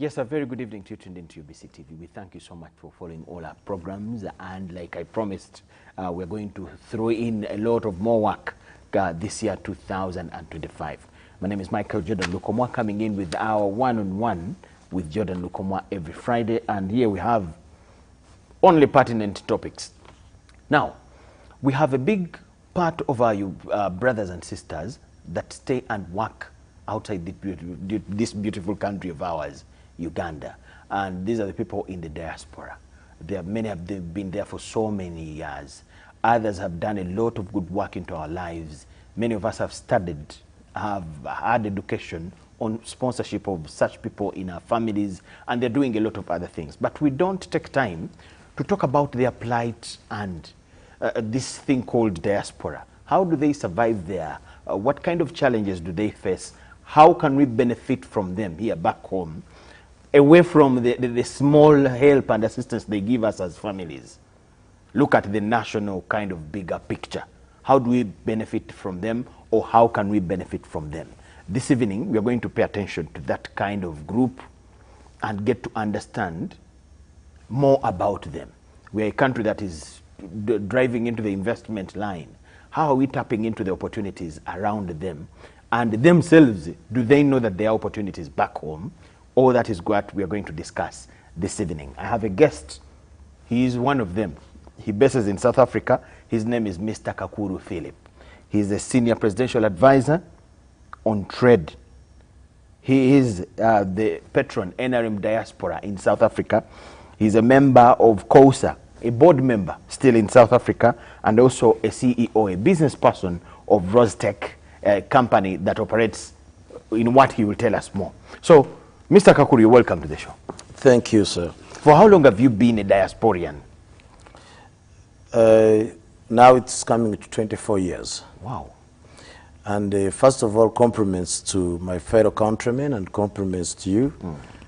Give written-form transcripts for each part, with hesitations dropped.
Yes, a very good evening to you tuned into UBC TV. We thank you so much for following all our programs, and like I promised, we're going to throw in a lot of more work this year, 2025. My name is Michael Jordan Lukomwa, coming in with our one-on-one with Jordan Lukomwa every Friday, and here we have only pertinent topics. Now, we have a big part of our brothers and sisters that stay and work outside this beautiful country of ours, Uganda, and these are the people in the diaspora. Many have been there for so many years. Others have done a lot of good work into our lives. Many of us have studied, have had education on sponsorship of such people in our families, and they're doing a lot of other things. But we don't take time to talk about their plight and this thing called diaspora. How do they survive there? What kind of challenges do they face? How can we benefit from them here back home, away from the small help and assistance they give us as families? Look at the national kind of bigger picture. How do we benefit from them, or how can we benefit from them? This evening, we are going to pay attention to that kind of group and get to understand more about them. We are a country that is driving into the investment line. How are we tapping into the opportunities around them? And themselves, do they know that there are opportunities back home? All that is what we are going to discuss this evening. I have a guest. He is one of them. He bases in South Africa. His name is Mr. Kakuru Philip. He is a senior presidential advisor on trade. He is the patron NRM Diaspora in South Africa. He's a member of COSA, a board member still in South Africa, and also a CEO, a business person of Rostec, a company that operates in what he will tell us more. So, Mr. Kakuru, you're welcome to the show. Thank you, sir. For how long have you been a diasporian? Now it's coming to 24 years. Wow. And first of all, compliments to my fellow countrymen and compliments to you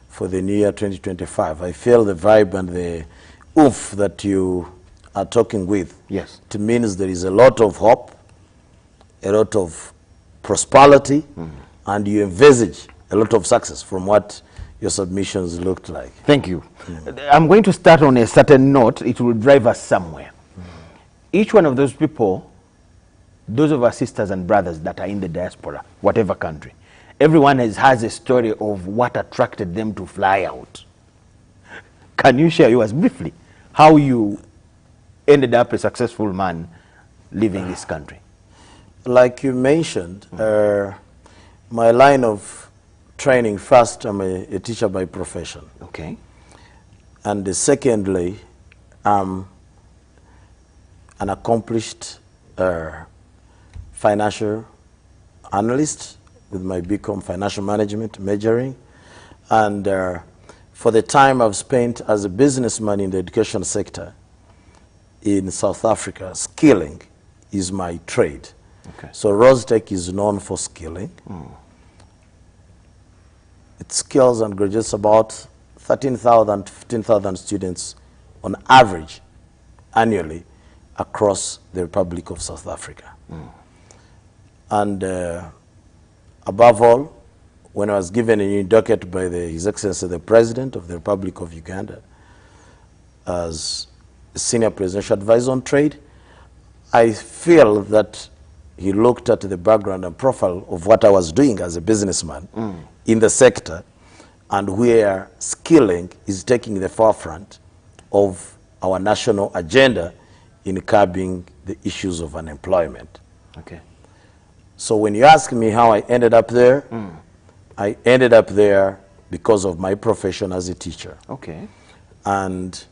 for the new year 2025. I feel the vibe and the oomph that you are talking with. Yes. It means there is a lot of hope, a lot of prosperity, and you envisage a lot of success from what your submissions looked like. Thank you. I'm going to start on a certain note. It will drive us somewhere. Each one of those people, those of our sisters and brothers that are in the diaspora, whatever country, everyone has a story of what attracted them to fly out. Can you share yours briefly? How you ended up a successful man living this country? Like you mentioned, my line of training, first, I'm a teacher by profession. Okay. And secondly, I'm an accomplished financial analyst with my BCom financial management majoring. And for the time I've spent as a businessman in the education sector in South Africa, skilling is my trade. Okay. So Rostec is known for skilling. It skills and graduates about 13,000 to 15,000 students on average annually across the Republic of South Africa. And above all, when I was given a new docket by His Excellency the President of the Republic of Uganda as a senior presidential advisor on trade, I feel that he looked at the background and profile of what I was doing as a businessman in the sector, and where skilling is taking the forefront of our national agenda in curbing the issues of unemployment. Okay. So when you ask me how I ended up there, I ended up there because of my profession as a teacher. Okay. And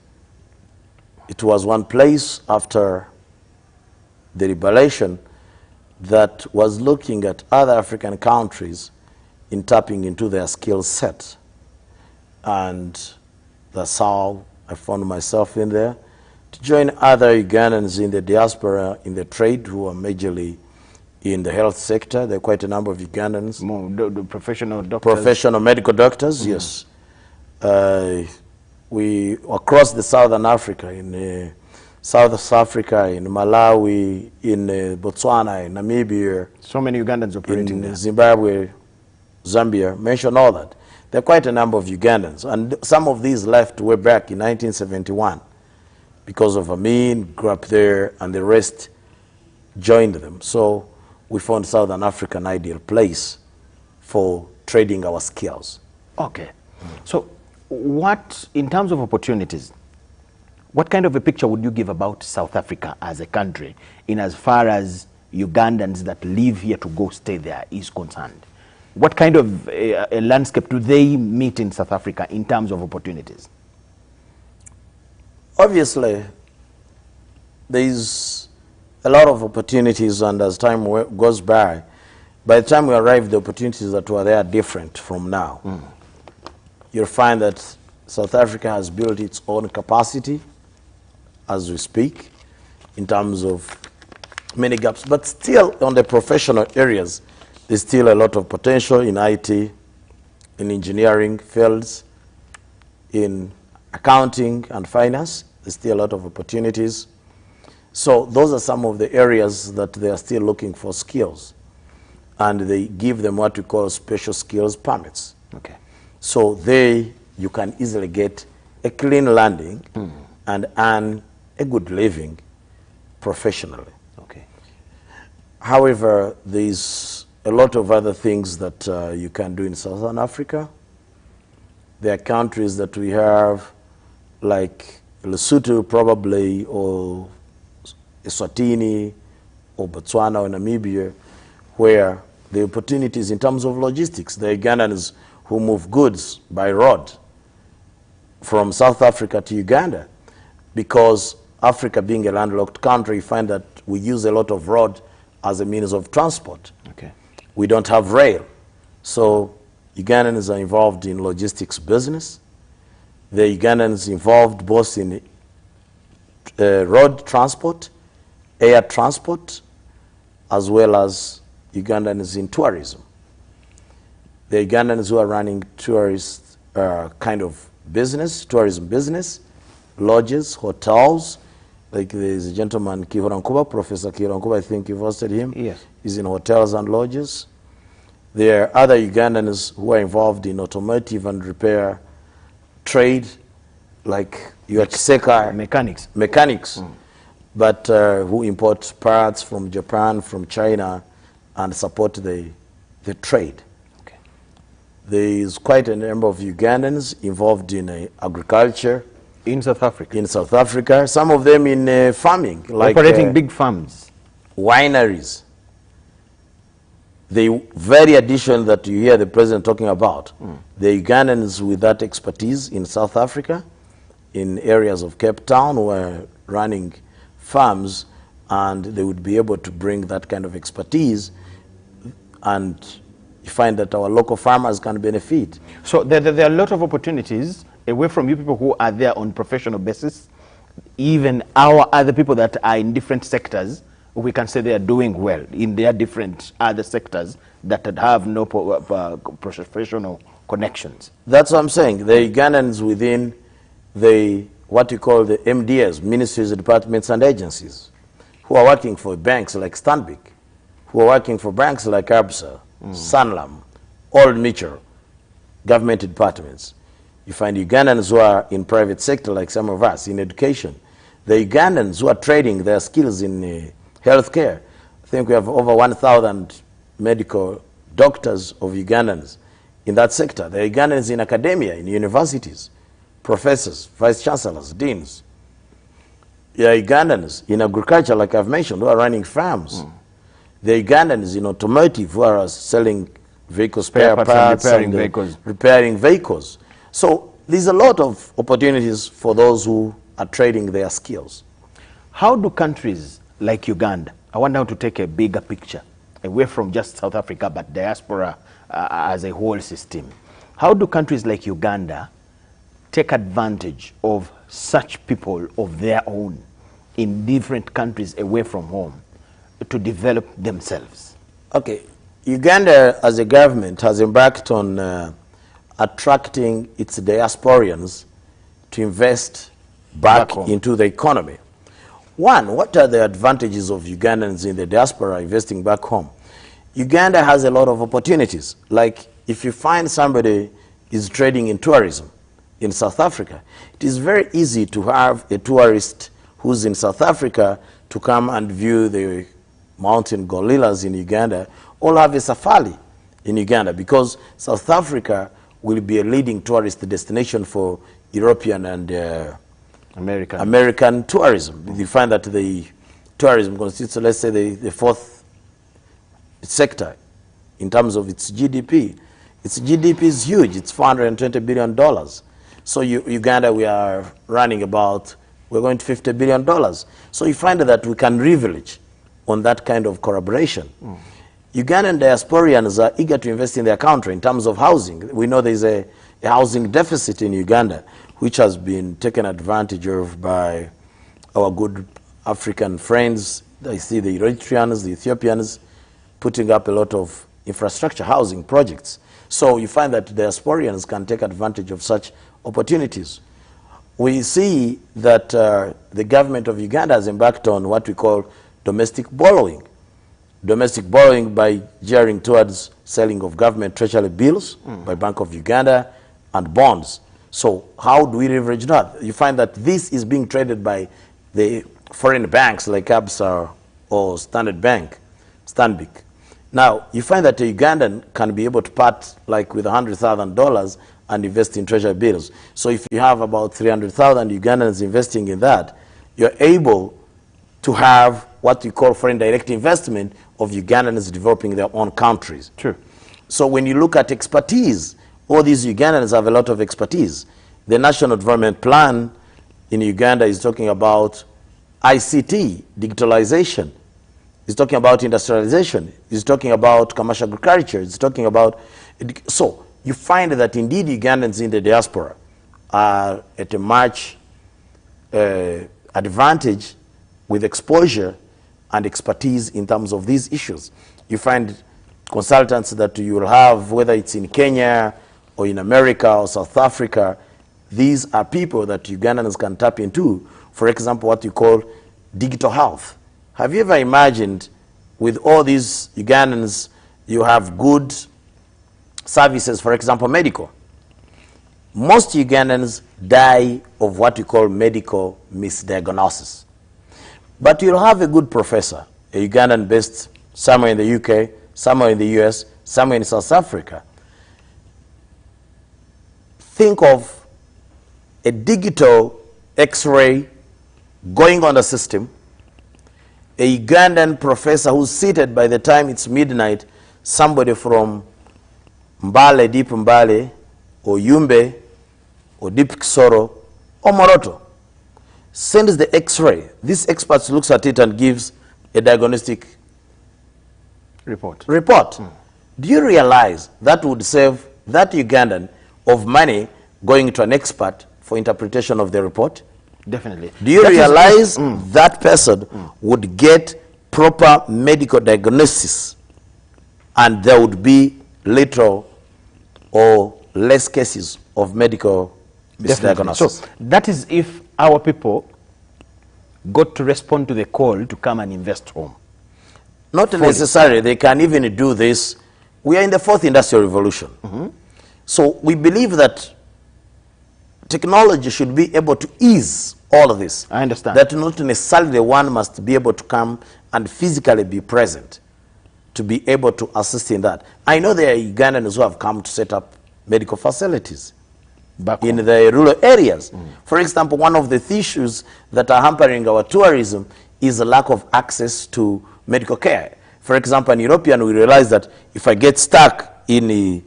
it was one place after the liberation that was looking at other African countries in tapping into their skill set. And that's how I found myself in there, to join other Ugandans in the diaspora, in the trade, who are majorly in the health sector. There are quite a number of Ugandans. More the professional doctors. Professional medical doctors, yes. We across the Southern Africa, in South Africa, in Malawi, in Botswana, in Namibia. So many Ugandans operating in there. Zimbabwe, Zambia, mention all that. There are quite a number of Ugandans, and some of these left way back in 1971 because of Amin, grew up there, and the rest joined them. So we found Southern Africa an ideal place for trading our skills. Okay. So what, in terms of opportunities, what kind of a picture would you give about South Africa as a country in as far as Ugandans that live here to go stay there is concerned? What kind of a landscape do they meet in South Africa in terms of opportunities? Obviously, there's a lot of opportunities, and as time goes by the time we arrive, the opportunities that were there are different from now. You'll find that South Africa has built its own capacity as we speak in terms of many gaps, but still on the professional areas, there's still a lot of potential in IT, in engineering fields, in accounting and finance. There's still a lot of opportunities. So those are some of the areas that they are still looking for skills, and they give them what we call special skills permits. Okay. So you can easily get a clean landing and earn a good living professionally. Okay. However, there's a lot of other things that you can do in Southern Africa. There are countries that we have, like Lesotho probably, or Eswatini, or Botswana, or Namibia, where the opportunities in terms of logistics, the Ugandans who move goods by road from South Africa to Uganda, because Africa being a landlocked country, you find that we use a lot of road as a means of transport. Okay. We don't have rail. So Ugandans are involved in logistics business. The Ugandans involved both in road transport, air transport, as well as Ugandans in tourism. The Ugandans who are running tourist kind of business, tourism business, lodges, hotels, like there's a gentleman, Kihorankuba, Professor Kihorankuba, I think you've hosted him. Yes. He's in hotels and lodges. There are other Ugandans who are involved in automotive and repair trade, like Yuachiseka mechanics, but who import parts from Japan, from China, and support the trade. Okay. There is quite a number of Ugandans involved in agriculture. In South Africa? In South Africa. Some of them in farming. Like operating big farms. Wineries. The very addition that you hear the president talking about, the Ugandans with that expertise in South Africa, in areas of Cape Town, were running farms, and they would be able to bring that kind of expertise, and you find that our local farmers can benefit. So there are a lot of opportunities away from you people who are there on professional basis. Even our other people that are in different sectors, we can say they are doing well in their different other sectors that have no professional connections. That's what I'm saying. The Ugandans within what you call the MDS, ministries, departments, and agencies, who are working for banks like Stanbic, who are working for banks like Absa, Sanlam, Old Mutual, government departments. You find Ugandans who are in private sector, like some of us, in education. The Ugandans who are trading their skills in healthcare. I think we have over 1,000 medical doctors of Ugandans in that sector. The Ugandans in academia, in universities, professors, vice chancellors, deans. There are Ugandans in agriculture, like I've mentioned, who are running farms. The Ugandans in automotive, who are selling vehicle spare parts, repairing vehicles. So there's a lot of opportunities for those who are trading their skills. How do countries like Uganda, I want now to take a bigger picture, away from just South Africa, but diaspora as a whole system. How do countries like Uganda take advantage of such people of their own in different countries away from home to develop themselves? Okay, Uganda as a government has embarked on attracting its diasporans to invest back into the economy. One, what are the advantages of Ugandans in the diaspora investing back home? Uganda has a lot of opportunities. Like if you find somebody is trading in tourism in South Africa. It is very easy to have a tourist who's in South Africa to come and view the mountain gorillas in Uganda, or have a safari in Uganda, because South Africa will be a leading tourist destination for European and American tourism. You find that the tourism constitutes, let's say, the fourth sector in terms of its GDP. Its GDP is huge. It's $420 billion. So Uganda, we are running about, we're going to $50 billion. So you find that we can leverage on that kind of collaboration. Ugandan diasporans are eager to invest in their country in terms of housing. We know there's a housing deficit in Uganda, which has been taken advantage of by our good African friends. I see the Eritreans, the Ethiopians, putting up a lot of infrastructure housing projects. So you find that diasporians can take advantage of such opportunities. We see that the government of Uganda has embarked on what we call domestic borrowing. Domestic borrowing by gearing towards selling of government treasury bills by Bank of Uganda and bonds. So how do we leverage that? You find that this is being traded by the foreign banks like Absa or Standard Bank, Stanbic. Now, you find that a Ugandan can be able to part like with $100,000 and invest in treasury bills. So if you have about 300,000 Ugandans investing in that, you're able to have what we call foreign direct investment of Ugandans developing their own countries. True. So when you look at expertise, all these Ugandans have a lot of expertise. The National Development Plan in Uganda is talking about ICT, digitalization. It's talking about industrialization. It's talking about commercial agriculture. It's talking about... So you find that indeed Ugandans in the diaspora are at a much advantage with exposure and expertise in terms of these issues. You find consultants that you will have, whether it's in Kenya or in America or South Africa, these are people that Ugandans can tap into. For example, what you call digital health. Have you ever imagined with all these Ugandans, you have good services, for example, medical? Most Ugandans die of what we call medical misdiagnosis. But you'll have a good professor, a Ugandan based somewhere in the UK, somewhere in the US, somewhere in South Africa. Think of a digital X-ray going on the system, a Ugandan professor who's seated by the time it's midnight, somebody from Mbale, Deep Mbale, or Yumbe, or Deep Kisoro, or Moroto, sends the X-ray. This expert looks at it and gives a diagnostic report. Do you realize that would save that Ugandan of money going to an expert for interpretation of the report? Definitely. Do you realize that person would get proper medical diagnosis and there would be little or less cases of medical misdiagnosis? So that is if our people got to respond to the call to come and invest home. Not necessarily. They can even do this. We are in the fourth industrial revolution. So we believe that technology should be able to ease all of this. I understand. That not necessarily one must be able to come and physically be present to be able to assist in that. I know there are Ugandans who have come to set up medical facilities back in the rural areas. For example, one of the issues that are hampering our tourism is the lack of access to medical care. For example, an European will realize that if I get stuck in the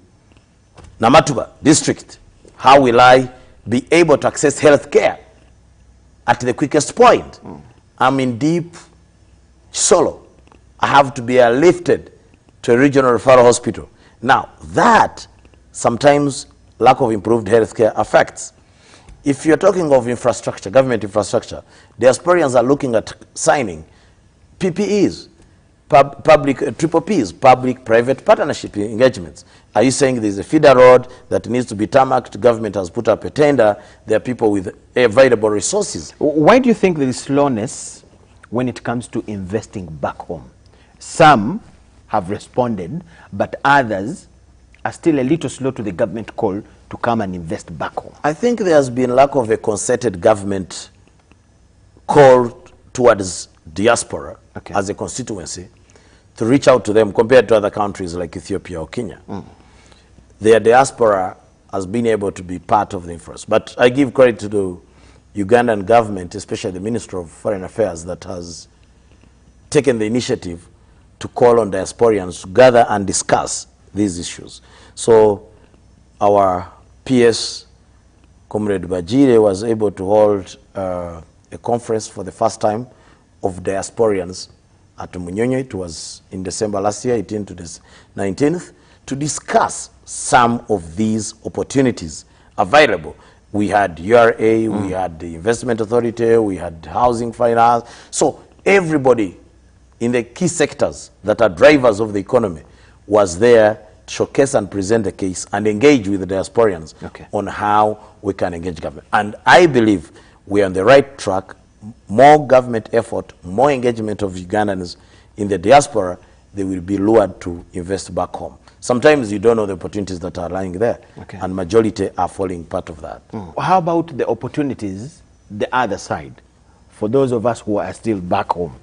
Namatuba district, how will I be able to access health care at the quickest point? I'm in deep solo. I have to be airlifted to a regional referral hospital. Now, that sometimes lack of improved health care affects. If you're talking of infrastructure, government infrastructure, diasporians are looking at signing PPEs, triple Ps, public-private partnership engagements. Are you saying there's a feeder road that needs to be tarmacked, government has put up a tender, there are people with available resources? Why do you think there is slowness when it comes to investing back home? Some have responded, but others are still a little slow to the government call to come and invest back home? I think there has been lack of a concerted government call towards diaspora as a constituency to reach out to them compared to other countries like Ethiopia or Kenya. Their diaspora has been able to be part of the influence. But I give credit to the Ugandan government, especially the Minister of Foreign Affairs, that has taken the initiative to call on diasporians to gather and discuss these issues. So our PS, Comrade Bajire, was able to hold a conference for the first time of diasporians at Munyonyo. It was in December last year, 18th to the 19th, to discuss some of these opportunities available. We had URA, we had the Investment Authority, we had housing finance. So everybody in the key sectors that are drivers of the economy was there to showcase and present the case and engage with the diasporians on how we can engage government. And I believe we are on the right track. More government effort, more engagement of Ugandans in the diaspora, they will be lured to invest back home. Sometimes you don't know the opportunities that are lying there, and majority are falling part of that. How about the opportunities, the other side, for those of us who are still back home?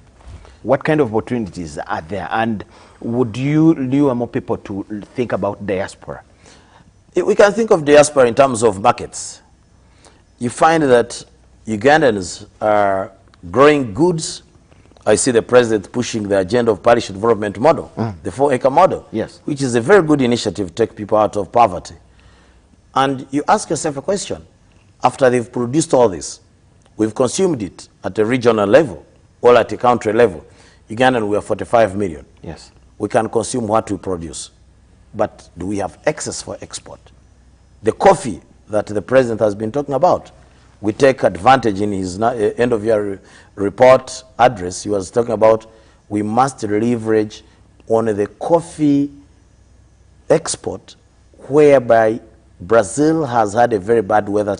What kind of opportunities are there, and would you lure more people to think about diaspora? We can think of diaspora in terms of markets. You find that Ugandans are growing goods. I see the president pushing the agenda of parish development model, the 4-acre model, which is a very good initiative to take people out of poverty. And you ask yourself a question. After they've produced all this, we've consumed it at a regional level or at a country level. Ugandan, we are 45 million. We can consume what we produce. But do we have excess for export? The coffee that the president has been talking about, we take advantage in his end-of-year report address. He was talking about we must leverage on the coffee export, whereby Brazil has had a very bad weather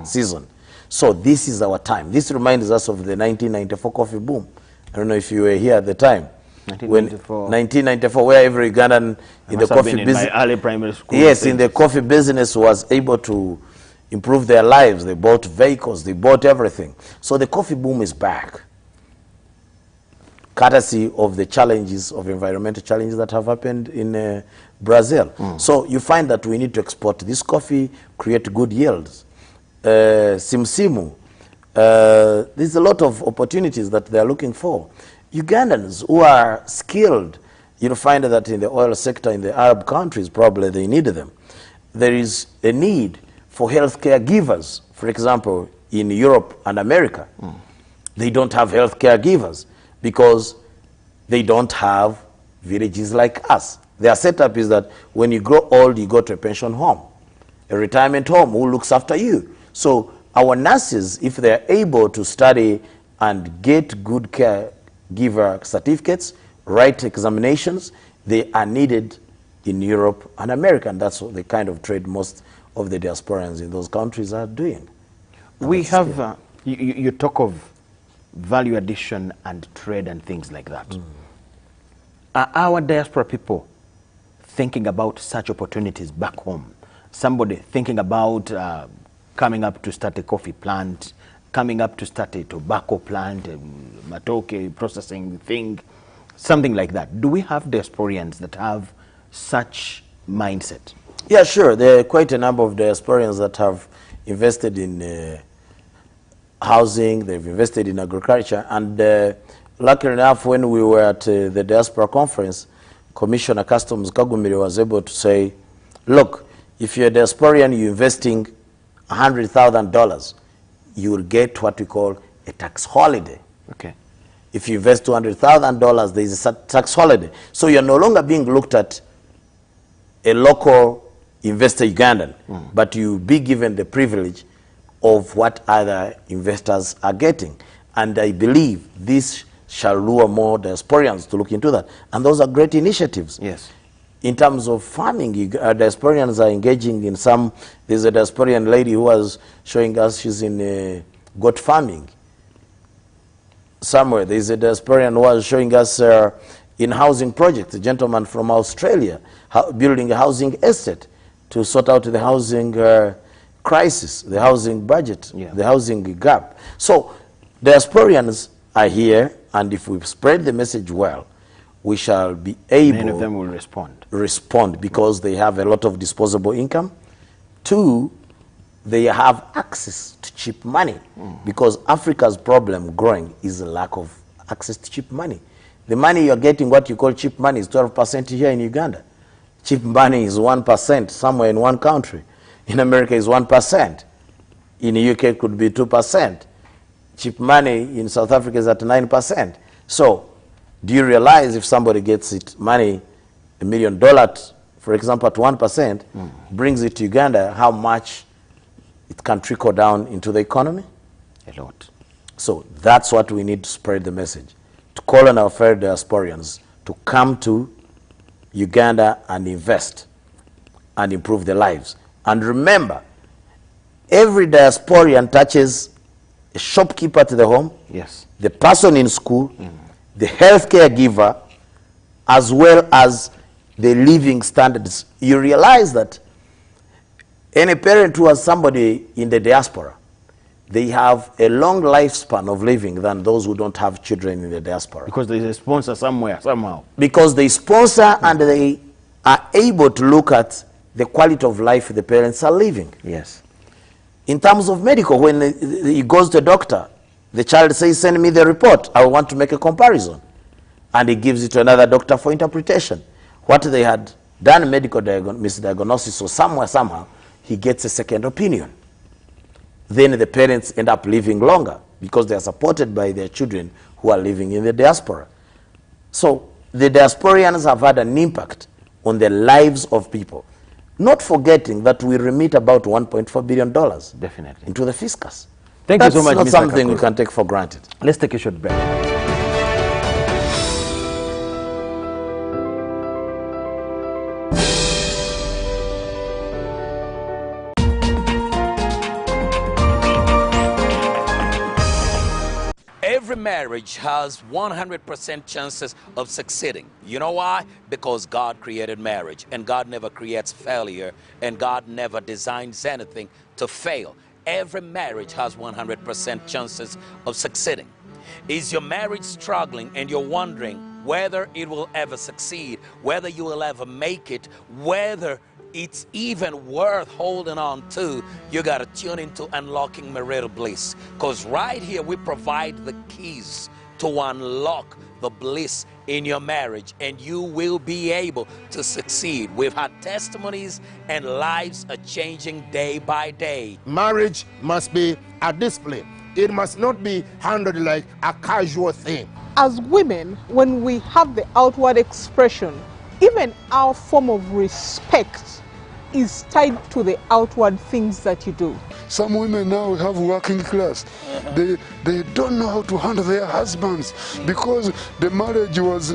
season. So this is our time. This reminds us of the 1994 coffee boom. I don't know if you were here at the time. 1994, where every Ugandan in the coffee business, early primary school, in the coffee business was able to improve their lives. They bought vehicles, they bought everything. So the coffee boom is back, courtesy of the challenges, of environmental challenges that have happened in Brazil. So you find that we need to export this coffee, create good yields. Simsimu, there's a lot of opportunities that they're looking for. Ugandans who are skilled, you'll find that in the oil sector in the Arab countries, probably they need them. There is a need for healthcare givers. For example, in Europe and America, they don't have healthcare givers because they don't have villages like us. Their setup is that when you grow old, you go to a pension home, a retirement home who looks after you. So our nurses, if they're able to study and get good caregiver certificates, write examinations, they are needed in Europe and America. And that's the kind of trade most of the diasporans in those countries are doing. We have, you talk of value addition and trade and things like that. Are our diaspora people thinking about such opportunities back home? Somebody thinking about coming up to start a coffee plant, coming up to start a tobacco plant, a matoke processing thing, something like that. Do we have diasporians that have such mindset? Yeah, sure. There are quite a number of diasporians that have invested in housing, they've invested in agriculture, and luckily enough, when we were at the Diaspora conference, Commissioner Customs Kagumiri was able to say, look, if you're a diasporian, you're investing $100,000, you will get what we call a tax holiday. If you invest $200,000, there is a tax holiday. So you're no longer being looked at a local investor Ugandan, but you be given the privilege of what other investors are getting. And I believe this shall lure more diasporians to look into that. And those are great initiatives. In terms of farming, diasporians are engaging in some. There's a diasporian lady who was showing us, she's in goat farming. Somewhere, there's a diasporian who was showing us in housing projects, a gentleman from Australia, building a housing estate. to sort out the housing crisis, the housing budget, the housing gap. So diasporians are here, and if we spread the message well, we shall be able... Many of them will respond because they have a lot of disposable income. Two, they have access to cheap money, because Africa's problem growing is a lack of access to cheap money. The money you're getting, what you call cheap money, is 12% here in Uganda. Cheap money is 1% somewhere in one country. In America is 1%. In the UK it could be 2%. Cheap money in South Africa is at 9%. So, do you realize if somebody gets it money, $1 million, for example, at 1%, brings it to Uganda, how much it can trickle down into the economy? A lot. So that's what we need to spread the message, to call on our fellow diasporians to come to Uganda and invest and improve their lives. And remember, every diasporian touches a shopkeeper to the home, the person in school, the healthcare giver, as well as the living standards. You realize that any parent who has somebody in the diaspora, they have a long lifespan of living than those who don't have children in the diaspora. Because there's a sponsor somewhere, somehow. Because they sponsor and they are able to look at the quality of life the parents are living. Yes. In terms of medical, when he goes to the doctor, the child says, send me the report, I want to make a comparison. And he gives it to another doctor for interpretation. What they had done medical misdiagnosis, or somewhere, somehow, he gets a second opinion. Then the parents end up living longer because they are supported by their children who are living in the diaspora. So the diasporians have had an impact on the lives of people. Not forgetting that we remit about $1.4 billion definitely into the fiscus. Thank you so much, That's not something Kakuru. we can take for granted. Let's take a short break. Every marriage has 100% chances of succeeding. You know why? Because God created marriage, and God never creates failure, and God never designs anything to fail. Every marriage has 100% chances of succeeding. Is your marriage struggling and you're wondering whether it will ever succeed, whether you will ever make it, whether it's even worth holding on to? You got to tune into Unlocking Marital Bliss, because right here we provide the keys to unlock the bliss in your marriage, and you will be able to succeed. We've had testimonies, and lives are changing day by day. Marriage must be a discipline. It must not be handled like a casual thing. As women, when we have the outward expression, even our form of respect is tied to the outward things that you do. Some women now have working class. They don't know how to handle their husbands because the marriage was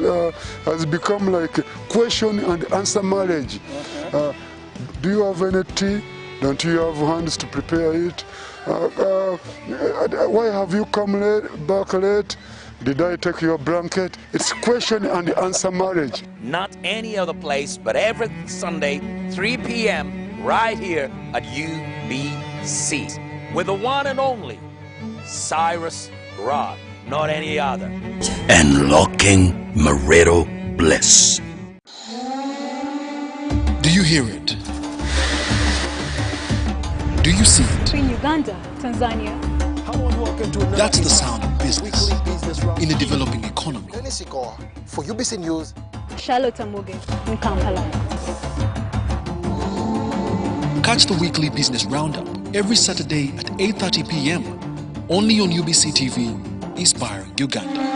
has become like question and answer marriage. Do you have any tea? Don't you have hands to prepare it? Why have you come back late? Did I take your blanket? It's question and answer marriage. Not any other place, but every Sunday, 3 p.m., right here at UBC. With the one and only Cyrus Rod, not any other. Unlocking Marital Bliss. Do you hear it? Do you see it? In Uganda, Tanzania. That's the sound of business in a developing economy. For UBC News, Charlotte Amuge in Kampala. Catch the weekly business roundup every Saturday at 8:30 p.m. only on UBC TV, Inspire Uganda.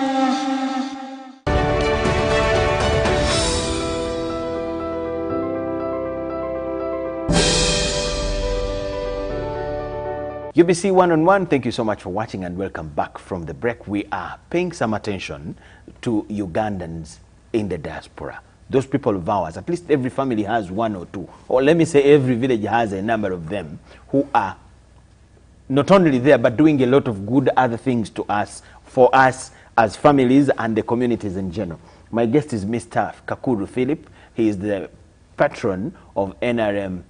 UBC One-on-One, thank you so much for watching and welcome back from the break. We are paying some attention to Ugandans in the diaspora. Those people of ours, at least every family has one or two, or let me say every village has a number of them who are not only there but doing a lot of good other things to us, for us as families and the communities in general. My guest is Mr. Kakuru Philip. He is the patron of NRM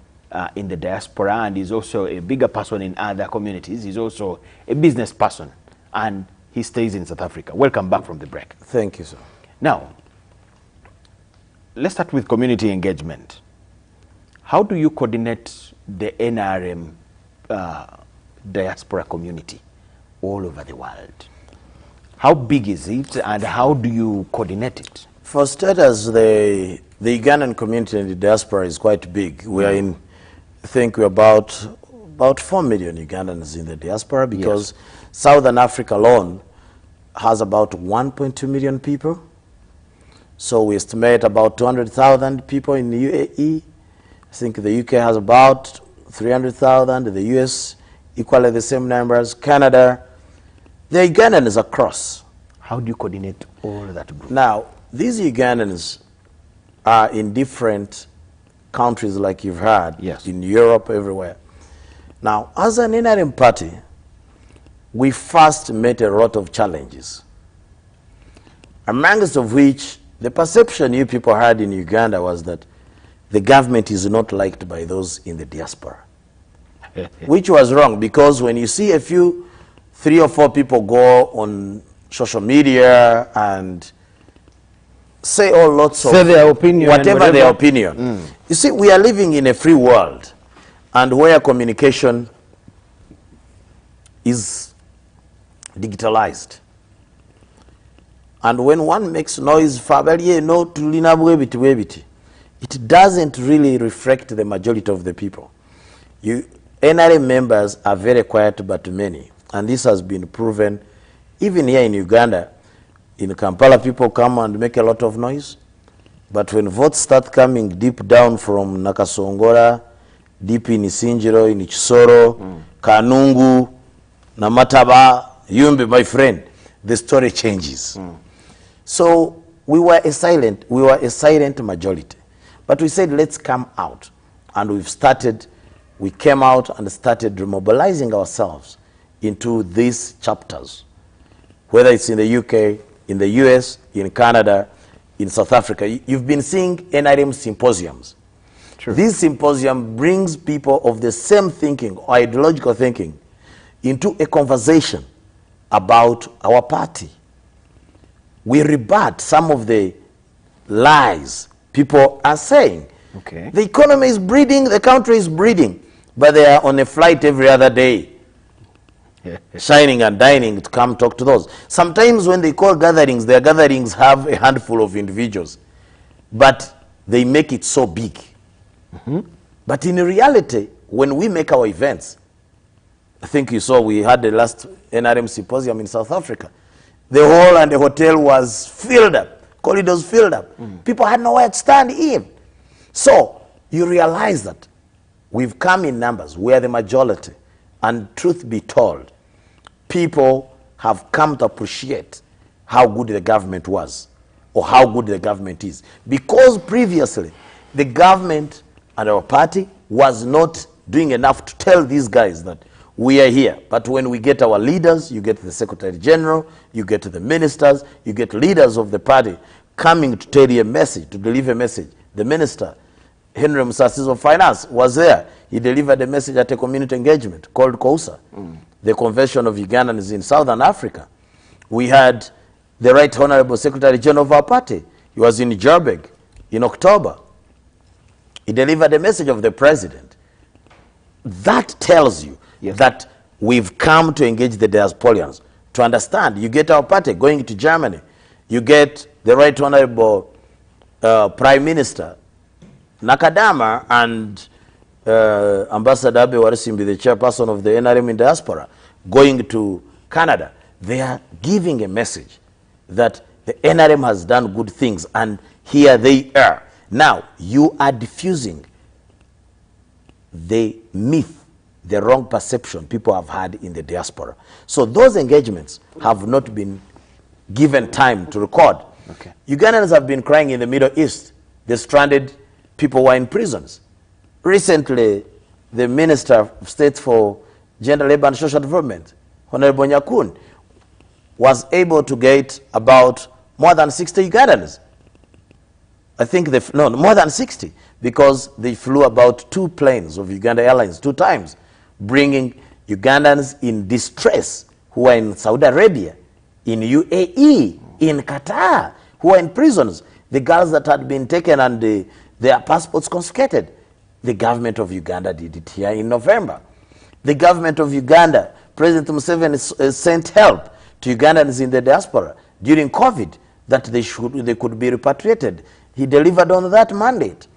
in the diaspora, and he's also a bigger person in other communities. He's also a business person, and he stays in South Africa. Welcome back from the break. Thank you, sir. Now, let's start with community engagement. How do you coordinate the NRM diaspora community all over the world? How big is it, and how do you coordinate it? For starters, the Ugandan community in the diaspora is quite big. We are in, I think we're about 4 million Ugandans in the diaspora, because Southern Africa alone has about 1.2 million people. So we estimate about 200,000 people in the UAE. I think the UK has about 300,000, the US equally the same numbers, Canada. The Ugandans across. How do you coordinate all that group? Now, these Ugandans are in different countries, like you've heard, in Europe, everywhere. Now, as an NRM party, we first met a lot of challenges, amongst of which the perception you people had in Uganda was that the government is not liked by those in the diaspora, which was wrong, because when you see a few, 3 or 4 people go on social media and say all lots of their opinion, whatever their opinion. You see, we are living in a free world, and where communication is digitalized. And when one makes noise, it doesn't really reflect the majority of the people. NRM members are very quiet but many, and this has been proven even here in Uganda. In Kampala, people come and make a lot of noise, but when votes start coming deep down from Nakasongora, deep in Isinjiro, in Chisoro, Kanungu, Namataba, Yumbe, my friend, the story changes. So we were a silent majority. But we said, let's come out. And we came out and started remobilizing ourselves into these chapters, whether it's in the UK, in the US, in Canada, in South Africa. You've been seeing NRM symposiums. True. This symposium brings people of the same thinking or ideological thinking into a conversation about our party. We rebut some of the lies people are saying. Okay. The economy is breeding, the country is breeding, but they are on a flight every other day, shining and dining to come talk to those. Sometimes when they call gatherings, their gatherings have a handful of individuals, but they make it so big. But in reality, when we make our events, I think you saw we had the last NRM symposium in South Africa. The hall and the hotel was filled up, corridors filled up. People had nowhere to stand in. So you realize that we've come in numbers, we are the majority, and truth be told, people have come to appreciate how good the government was, or how good the government is. Because previously, the government and our party was not doing enough to tell these guys that we are here. But when we get our leaders, you get the Secretary General, you get the ministers, you get leaders of the party coming to tell you a message, to deliver a message. The minister, Henry Musasi's of Finance, was there. He delivered a message at a community engagement called KOUSA, the Convention of Ugandans in Southern Africa. We had the Right Honorable Secretary General of our party. He was in Joburg in October. He delivered a message of the president. That tells you that we've come to engage the diasporans. To understand, you get our party going to Germany. You get the Right Honorable Prime Minister Nakadama and Ambassador Abe Warisimbi, the chairperson of the NRM in diaspora, going to Canada. They are giving a message that the NRM has done good things, and here they are. Now, you are diffusing the myth, the wrong perception people have had in the diaspora. So those engagements have not been given time to record. Okay. Ugandans have been crying in the Middle East. The stranded people were in prisons. Recently, the Minister of State for Gender, Labor and Social Development, Honorable Nyakun, was able to get about more than 60 Ugandans I think no, more than 60, because they flew about 2 planes of Uganda Airlines 2 times, bringing Ugandans in distress who are in Saudi Arabia, in UAE, in Qatar, who are in prisons. The girls that had been taken and their passports confiscated. The government of Uganda did it here in November. The government of Uganda, President Museveni sent help to Ugandans in the diaspora during COVID that they could be repatriated. He delivered on that mandate.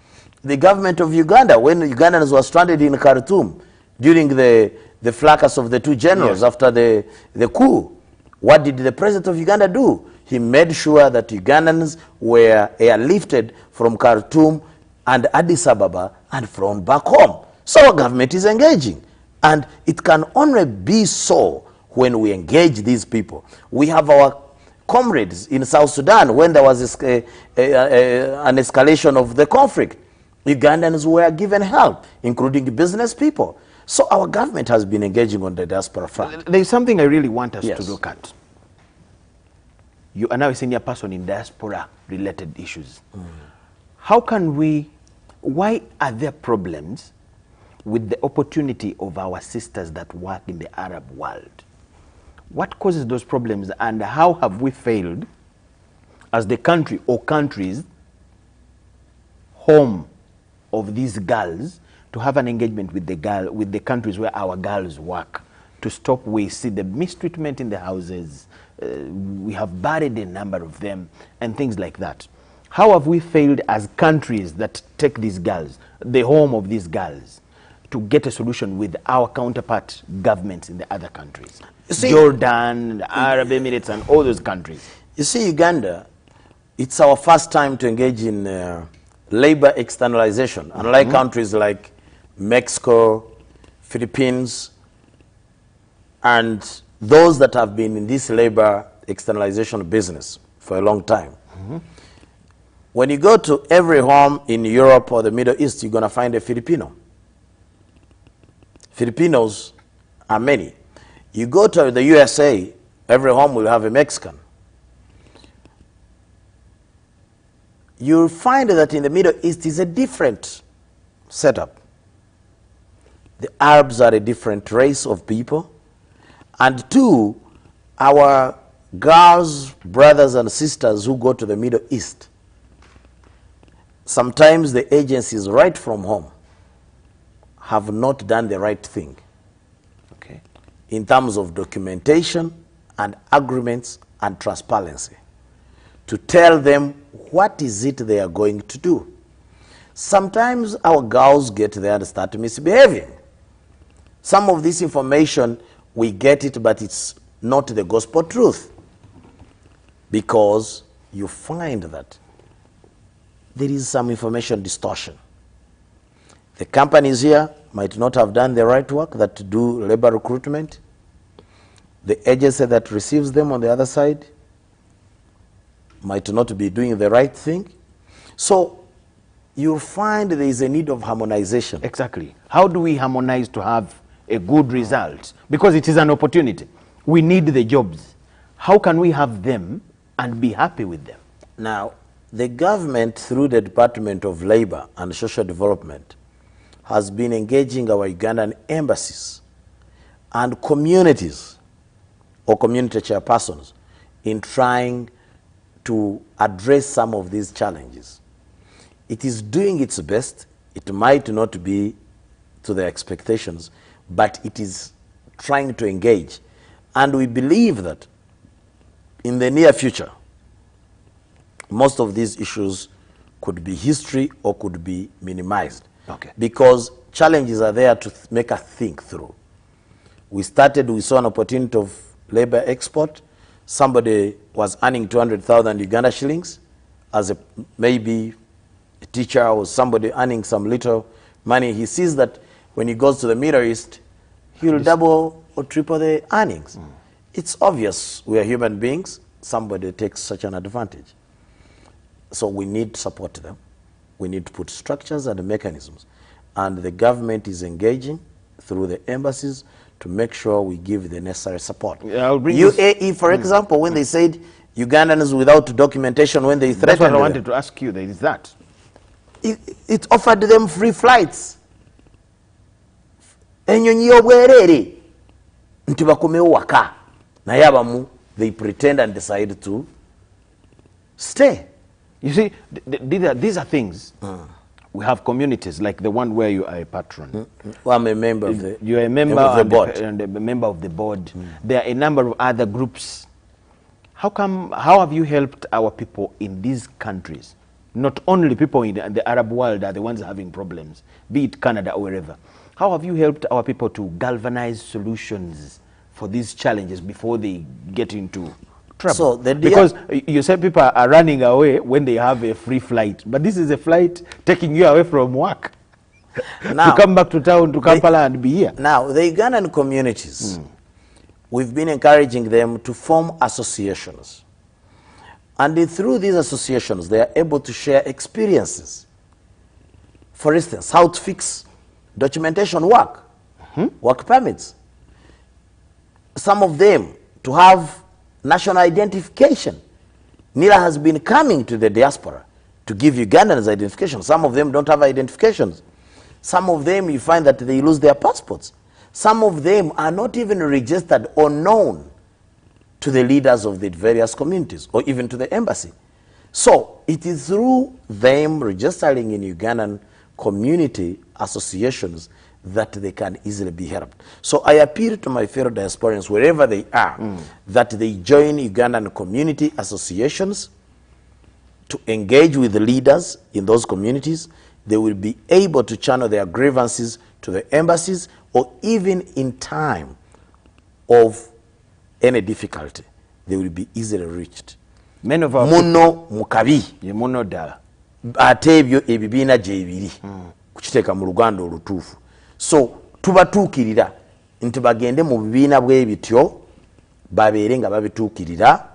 The government of Uganda, when Ugandans were stranded in Khartoum during the fracas of the 2 generals after the coup, what did the president of Uganda do? He made sure that Ugandans were airlifted from Khartoum and Addis Ababa and flown back home. So our government is engaging. And it can only be so when we engage these people. We have our comrades in South Sudan when there was an escalation of the conflict. Ugandans were given help, including business people. So our government has been engaging on the diaspora front. There's something I really want us to look at. You are now a senior person in diaspora-related issues. How can why are there problems with the opportunity of our sisters that work in the Arab world? What causes those problems, and how have we failed as the country or countries, home of these girls, to have an engagement with the countries where our girls work, to stop we see the mistreatment in the houses, we have buried a number of them, and things like that. How have we failed as countries that take these girls, the home of these girls, to get a solution with our counterpart governments in the other countries? See, Jordan, the Arab Emirates, and all those countries. You see, Uganda, it's our first time to engage in labor externalization, unlike countries like Mexico, Philippines, and those that have been in this labor externalization business for a long time. When you go to every home in Europe or the Middle East, you're going to find a Filipino. Filipinos are many. You go to the USA, every home will have a Mexican. You'll find that in the Middle East is a different setup. The Arabs are a different race of people. And 2, our girls, brothers and sisters who go to the Middle East, sometimes the agencies right from home have not done the right thing in terms of documentation and agreements and transparency to tell them what is it they are going to do. Sometimes our girls get there and start misbehaving. Some of this information, we get it, but it's not the gospel truth, because you find that there is some information distortion. The companies here might not have done the right work that do labor recruitment. The agency that receives them on the other side might not be doing the right thing. So you'll find there is a need of harmonization. Exactly. How do we harmonize to have a good result? Because it is an opportunity. We need the jobs. How can we have them and be happy with them? Now, the government, through the Department of Labor and Social Development, has been engaging our Ugandan embassies and communities or community chairpersons in trying to address some of these challenges. It is doing its best. It might not be to the expectations, but it is trying to engage. And we believe that in the near future, most of these issues could be history or could be minimized. Because challenges are there to make us think through. We saw an opportunity of labor export. Somebody was earning 200,000 Uganda shillings as maybe a teacher or somebody earning some little money. He sees that when he goes to the Middle East, he'll double or triple the earnings. It's obvious we are human beings. Somebody takes such an advantage. So we need to support them. We need to put structures and mechanisms. And the government is engaging through the embassies to make sure we give the necessary support. UAE, for example, when they said Ugandans without documentation when they threatened That's what I them. wanted to ask you. There is that. It offered them free flights. Enyonyi y'obwerere nti bakomewo waka naye abamu they pretend and decide to stay. You see, these are things. We have communities like the one where you are a patron. Well, I'm a member of the You are a member of the and board. and a member of the board. There are a number of other groups. How have you helped our people in these countries? Not only people in the Arab world are the ones having problems, be it Canada or wherever. How have you helped our people to galvanize solutions for these challenges before they get into trouble? So because you said people are running away when they have a free flight, but this is a flight taking you away from work now, to come back to town, to Kampala and be here. Now, the Ugandan communities, we've been encouraging them to form associations. And through these associations, they are able to share experiences. For instance, how to fix documentation work, work permits. Some of them to have national identification. NILA has been coming to the diaspora to give Ugandans identification. Some of them don't have identifications. Some of them you find that they lose their passports. Some of them are not even registered or known to the leaders of the various communities or even to the embassy. So it is through them registering in Ugandan community associations that they can easily be helped. So I appeal to my fellow diasporans wherever they are that they join Ugandan community associations to engage with the leaders in those communities. They will be able to channel their grievances to the embassies, or even in time of any difficulty, they will be easily reached. Many of our muno mukabi ye muno dala ate ebyo ebibiina gyebiri kukiteeka mu Luganda olutuufu. So tubatuukirira nti bagende mu bibiina bwe bityo babeere nga babituukirira,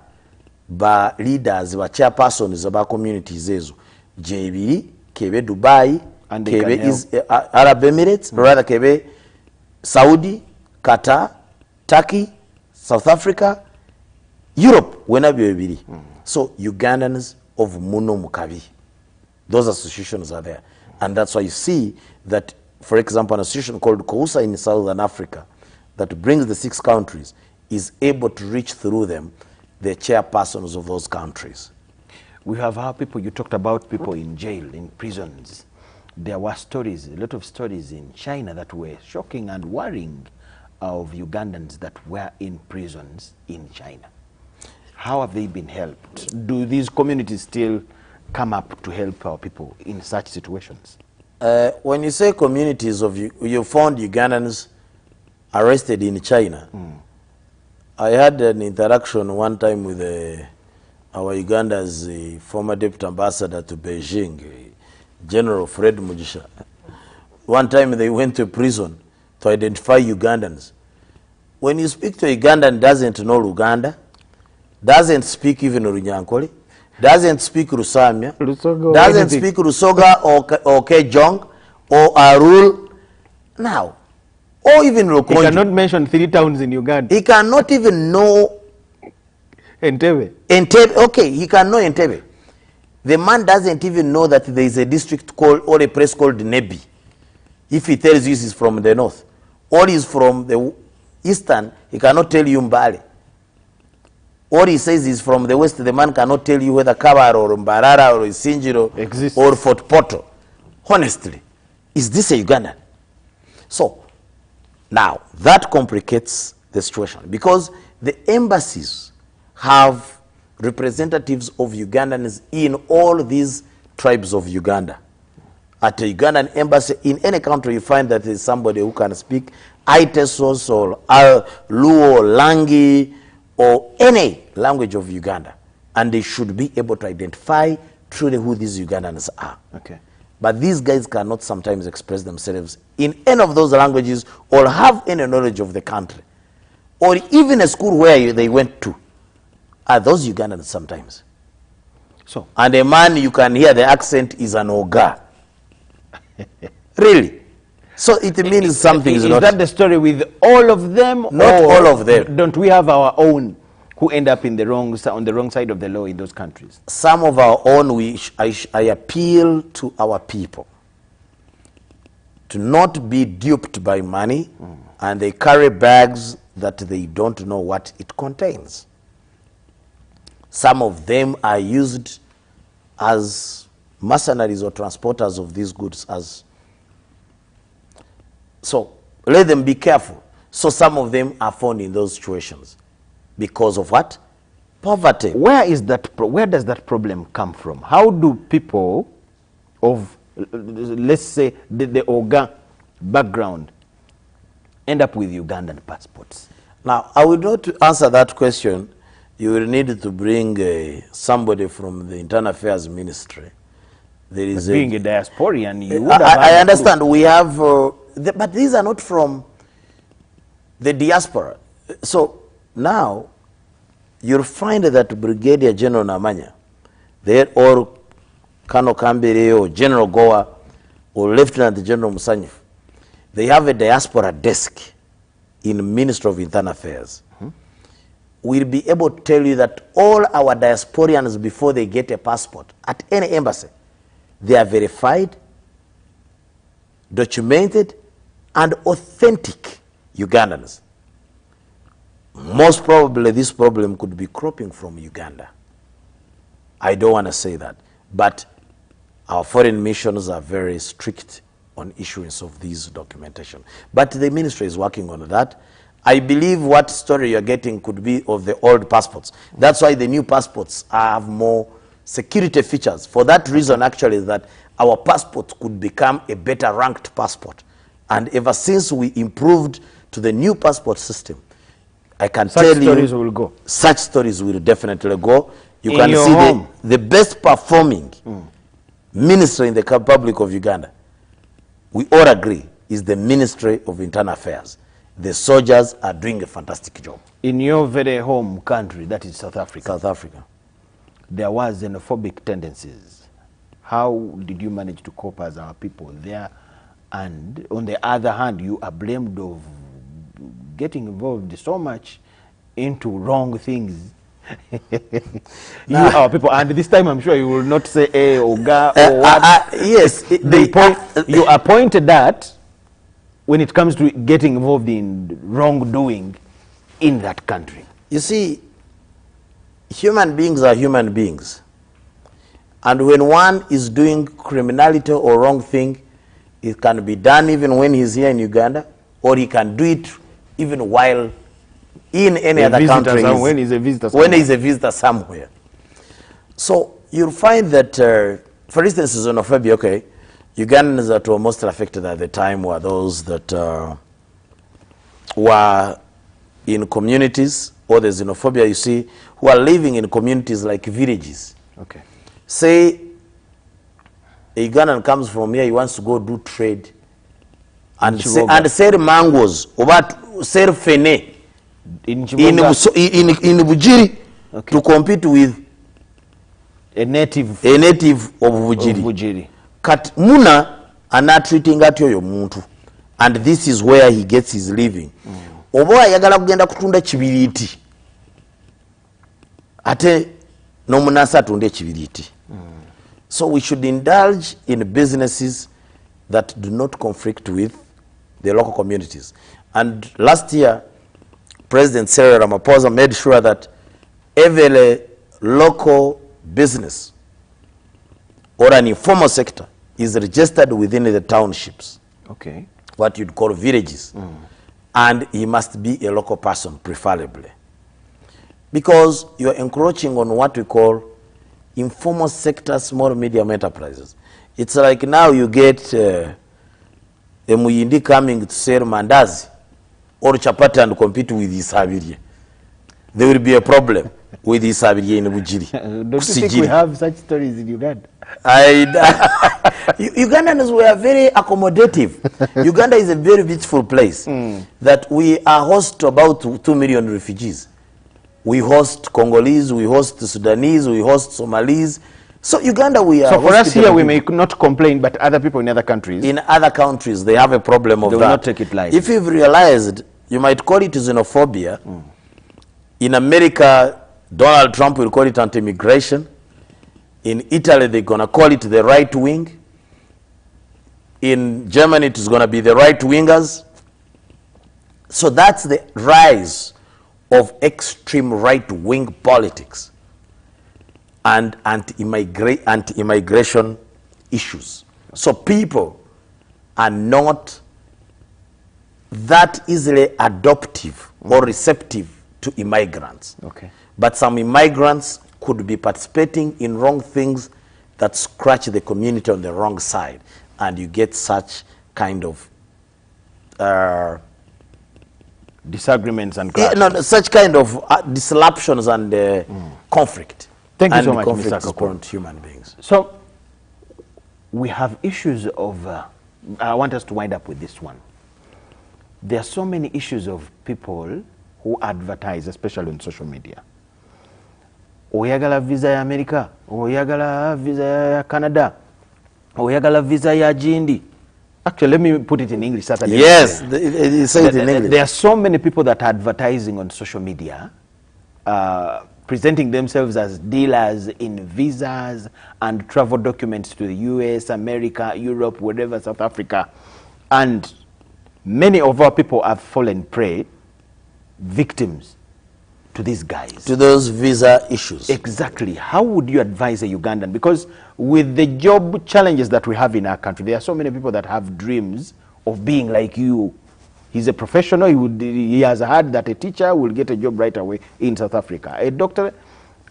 ba leaders ba chairpersons ba communities ezo gyebiri, kebe Dubai, kebe Arab Emirates, rather kebe Saudi, Qatar, Turkey, South Africa, Europe, whenever you So Ugandans of Muno Mukabi, those associations are there. And that's why you see that, for example, an association called Kousa in Southern Africa that brings the 6 countries is able to reach through them the chairpersons of those countries. We have our people, you talked about people in jail, in prisons. There were stories, a lot of stories in China that were shocking and worrying of Ugandans that were in prisons in China. How have they been helped? Do these communities still come up to help our people in such situations? When you say communities of you found Ugandans arrested in China, I had an interaction one time with our Uganda's former deputy ambassador to Beijing, General Fred Mugisha. One time they went to prison to identify Ugandans. When you speak to a Ugandan doesn't know Luganda, doesn't speak even Runyankole, doesn't speak Rusamia, doesn't speak Rusoga or Kejong or Arul, now, or even Rukonjo. He cannot mention 3 towns in Uganda. He cannot even know Entebbe. Entebbe, okay, he can know Entebbe. The man doesn't even know that there is a district called, or a place called Nebi. If he tells you he's from the north, or he's from the eastern, he cannot tell you Mbale. Or he says he's from the west, the man cannot tell you whether Kabar or Mbarara or Isinjiro exists, or Fort Portal. Honestly, is this a Ugandan? So, now, that complicates the situation because the embassies have representatives of Ugandans in all these tribes of Uganda. At a Ugandan embassy, in any country, you find that there is somebody who can speak Aitesos or Luo, Langi, or any language of Uganda. And they should be able to identify truly who these Ugandans are. Okay. But these guys cannot sometimes express themselves in any of those languages or have any knowledge of the country. Or even a school where they went to. Are those Ugandans sometimes? So, and a man you can hear the accent is an Oga. Really? So it means something is not. Is that the story with all of them? Not all of them. Don't we have our own who end up in the on the wrong side of the law in those countries? Some of our own, I appeal to our people to not be duped by money, and they carry bags that they don't know what it contains. Some of them are used as mercenaries or transporters of these goods. So let them be careful. So some of them are found in those situations because of what? Poverty. Where does that problem come from? How do people of, let's say, the Oga background end up with Ugandan passports? Now, I would not answer that question. You will need to bring somebody from the Internal Affairs Ministry. There is being a diasporian, you would I understand. We have, but these are not from the diaspora. So now, you'll find that Brigadier General Namanya, or Colonel Kambere or General Goa or Lieutenant General Musanyif, they have a diaspora desk in the Ministry of Internal Affairs. We'll be able to tell you that all our diasporians, before they get a passport at any embassy, they are verified, documented, and authentic Ugandans. Most probably this problem could be cropping from Uganda. I don't want to say that, but our foreign missions are very strict on issuance of these documentation. But the ministry is working on that. I believe what story you're getting could be of the old passports. That's why the new passports have more security features. For that reason, actually, that our passport could become a better ranked passport. And ever since we improved to the new passport system, I can tell you, such stories will go. Such stories will definitely go. You can see the best performing ministry in the Republic of Uganda, we all agree, is the Ministry of Internal Affairs. The soldiers are doing a fantastic job. In your very home country, that is South Africa. South Africa. There was xenophobic tendencies. How did you manage to cope as our people there? And on the other hand, you are blamed of getting involved so much into wrong things. You our people, and this time I'm sure you will not say A or Ga or what. Yes. You are pointed at when it comes to getting involved in wrongdoing in that country. You see, human beings are human beings. And when one is doing criminality or wrong thing, it can be done even when he's here in Uganda, or he can do it even while in any other country. When he's a visitor somewhere. When he's a visitor somewhere. So you'll find that, for instance, xenophobia, okay, Ugandans that were most affected at the time were those that were in communities, or the xenophobia, you see, who are living in communities like villages. Okay. Say a Ugandan comes from here, he wants to go do trade and sell mangoes, or sell fene in Bujiri, okay, to compete with a native of Bujiri. Kat muna anatreating at yoyo muntu, and this is where he gets his living. Obo ayagala kugenda kutunda kibiriti, ate no munasa tunde kibiriti. So we should indulge in businesses that do not conflict with the local communities. And last year, President Cyril Ramaphosa made sure that every local business or an informal sector is registered within the townships. Okay. What you'd call villages. And he must be a local person, preferably. Because you're encroaching on what we call informal sector, small medium enterprises. It's like now you get a Muyindi coming to sell mandazi or chapati and compete with Isabiri. There will be a problem with Isabiri in Bujiri. Don't you think we have such stories in Uganda? Ugandans were very accommodative. Uganda is a very beautiful place that we are host to about 2 million refugees. We host Congolese, we host Sudanese, we host Somalis. So Uganda, we are. So for us here, we may not complain, but other people in other countries. In other countries, they have a problem of that. They will not take it lightly. If you've realized, you might call it xenophobia. In America, Donald Trump will call it anti-immigration. In Italy, they're going to call it the right wing. In Germany, it is going to be the right wingers. So that's the rise of extreme right-wing politics and anti-immigration issues. So people are not that easily adoptive or receptive to immigrants. Okay. But some immigrants could be participating in wrong things that scratch the community on the wrong side, and you get such kind of disagreements and such kind of disruptions and conflict. Thank you and so much, conflict Mr. upon human beings. So we have issues of, I want us to wind up with this one. There are so many issues of people who advertise, especially on social media. Oyagala visa ya America, oyagala visa ya Canada, oyagala visa ya Jindi. Actually, let me put it in English. Saturday. Yes, you say it in English. There are so many people that are advertising on social media, presenting themselves as dealers in visas and travel documents to the US, America, Europe, wherever, South Africa. And many of our people have fallen prey, victims to these guys. To those visa issues. Exactly. How would you advise a Ugandan? Because with the job challenges that we have in our country, there are so many people that have dreams of being like you. He's a professional. He has heard that a teacher will get a job right away in South Africa. A doctor.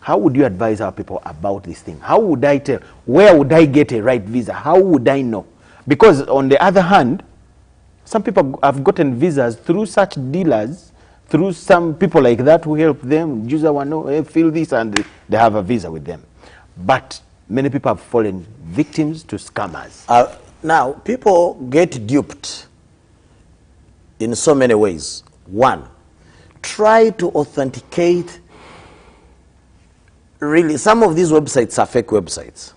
How would you advise our people about this thing? How would I tell? Where would I get a right visa? How would I know? Because on the other hand, some people have gotten visas through such dealers, through some people like that who help them. Fill this, and they have a visa with them. But many people have fallen victims to scammers. Now, people get duped in so many ways. One, try to authenticate. Really, some of these websites are fake websites,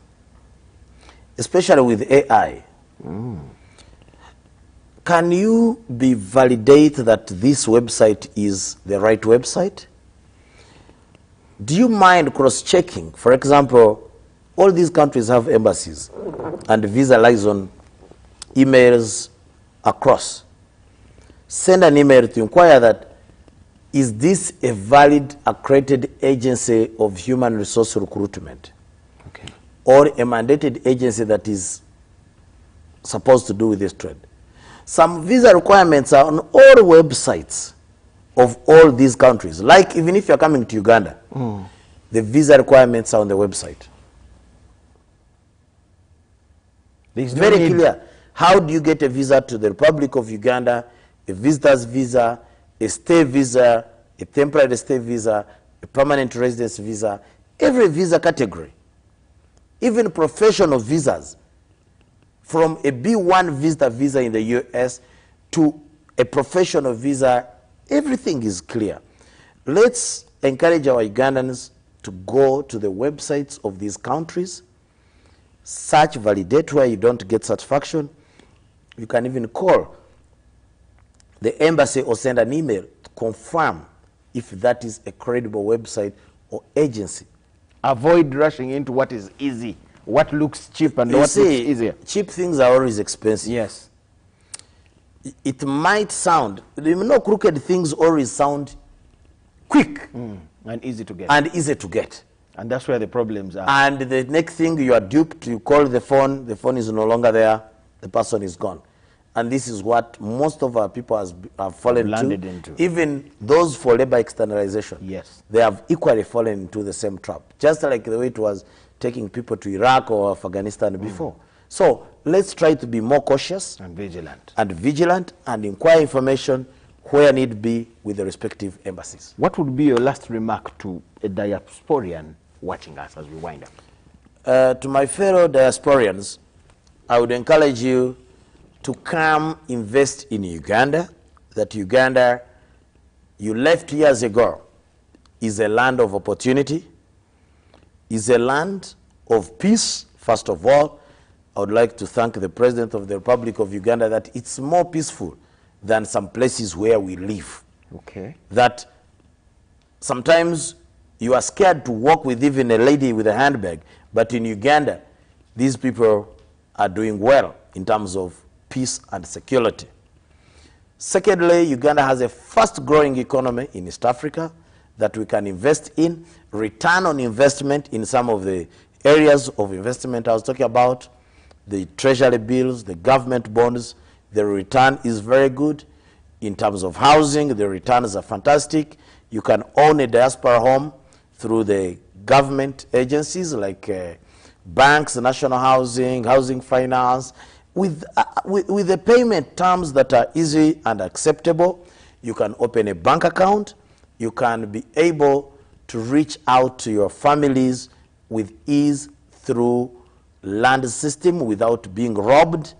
especially with AI. Can you validate that this website is the right website? Do you mind cross-checking? For example, all these countries have embassies, and visa liaison emails across. Send an email to inquire that, is this a valid accredited agency of human resource recruitment? Okay. Or a mandated agency that is supposed to do with this trade? Some visa requirements are on all websites of all these countries. Like even if you're coming to Uganda, the visa requirements are on the website. It's very clear. How do you get a visa to the Republic of Uganda, a visitor's visa, a stay visa, a temporary stay visa, a permanent residence visa, every visa category, even professional visas, from a B1 visitor visa in the US to a professional visa, everything is clear. Let's encourage our Ugandans to go to the websites of these countries, search, validate where you don't get satisfaction. You can even call the embassy or send an email to confirm if that is a credible website or agency. Avoid rushing into what is easy, what looks cheap and what looks easier. Cheap things are always expensive. Yes. It might sound, crooked things always sound quick. And easy to get. And easy to get. And that's where the problems are. And the next thing, you are duped, you call the phone is no longer there, the person is gone. And this is what most of our people have fallen into. Even those for labor externalization. Yes. They have equally fallen into the same trap. Just like the way it was taking people to Iraq or Afghanistan before. So let's try to be more cautious. And vigilant. And inquire information where need be with the respective embassies. What would be your last remark to a diasporian watching us as we wind up? To my fellow diasporians, I would encourage you to come invest in Uganda. That Uganda you left years ago is a land of opportunity, is a land of peace. First of all, I would like to thank the President of the Republic of Uganda that it's more peaceful than some places where we live. Okay. That sometimes you are scared to walk with even a lady with a handbag, but in Uganda, these people are doing well in terms of peace and security. Secondly, Uganda has a fast-growing economy in East Africa that we can invest in. Return on investment in some of the areas of investment I was talking about, the treasury bills, the government bonds, the return is very good. In terms of housing, the returns are fantastic. You can own a diaspora home through the government agencies like banks, national housing, housing finance, with the payment terms that are easy and acceptable. You can open a bank account. You can be able to reach out to your families with ease through land system without being robbed.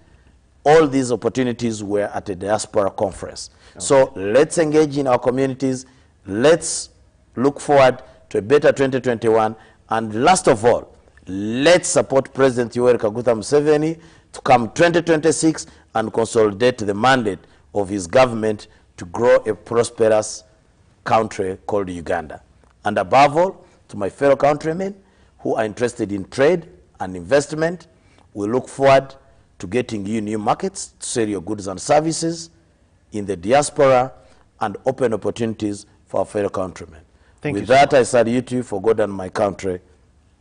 All these opportunities were at a diaspora conference. Okay. So let's engage in our communities. Let's look forward to a better 2021. And last of all, let's support President Yoweri Kaguta Museveni to come 2026 and consolidate the mandate of his government to grow a prosperous country called Uganda. And above all, to my fellow countrymen who are interested in trade and investment, we look forward to getting you new markets to sell your goods and services in the diaspora and open opportunities for our fellow countrymen. With that, I salute you for God and my country.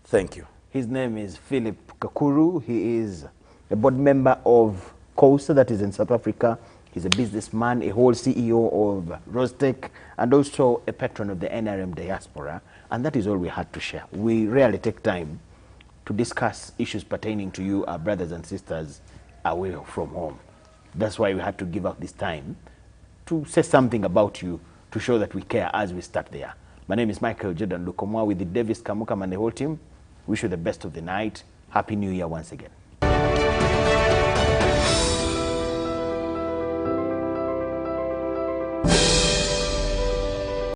Thank you. His name is Philip Kakuru. He is a board member of COSA, that is in South Africa. He's a businessman, a whole CEO of Rostec, and also a patron of the NRM Diaspora. And that is all we had to share. We rarely take time to discuss issues pertaining to you, our brothers and sisters, away from home. That's why we had to give up this time to say something about you, to show that we care as we start there. My name is Michael Jordan Lukomwa with the Davis Kamukam and the whole team. Wish you the best of the night. Happy New Year once again.